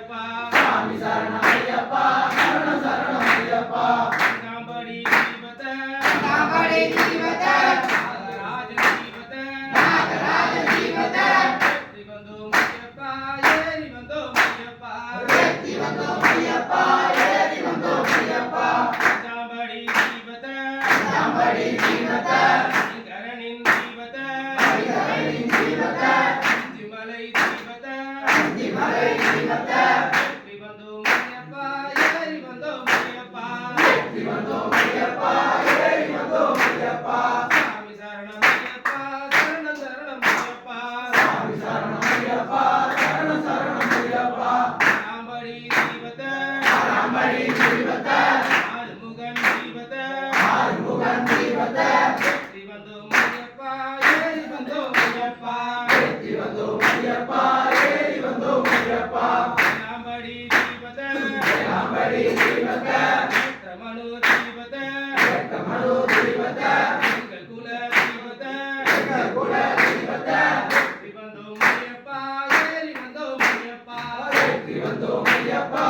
ஐயப்பா சாமி சரணம் ஐயப்பா சரணம் சரணம் ஐயப்பா நாம்படி தீபத நாம்படி தீபத நாகராஜ தீபத நாகராஜ தீபத வெற்றி வந்தோம் ஐயப்பா ஏறி வந்தோம் ஐயப்பா வெற்றி வந்தோம் ஐயப்பா ஏறி வந்தோம் ஐயப்பா நாம்படி தீபத நாம்படி தீபத கரணின் தீபத கரணின் தீபத மலை தீபத மலை தீபத வெற்றி வந்தோம் ஐயப்பா ஏறி வந்தோம் ஐயப்பா வெற்றி வந்தோம் ஐயப்பா ஏறி வந்தோம் ஐயப்பா சாமி சரணம் ஐயப்பா சரணம் சரணம் ஐயப்பா சாமி சரணம் ஐயப்பா சரணம் சரணம் ஐயப்பா நாம்படி தீபத நாம்படி தீபத ஆறுமுகன் தீபத ஆறுமுகன் தீபத வெற்றி வந்தோம் ஐயப்பா ஏறி வந்தோம் ஐயப்பா வெற்றி வந்தோம் ஐயப்பா ஏறி வந்தோம் ஐயப்பா நாம்படி தீபத நாம்படி தீபத ரமணு தீபத மனோ தீபத எங்கள் குல தீபத குல தீபத வெற்றி வந்தோம் ஐயப்பா ஏறி வந்தோம் ஐயப்பா வெற்றி வந்தோம் ஐயப்பா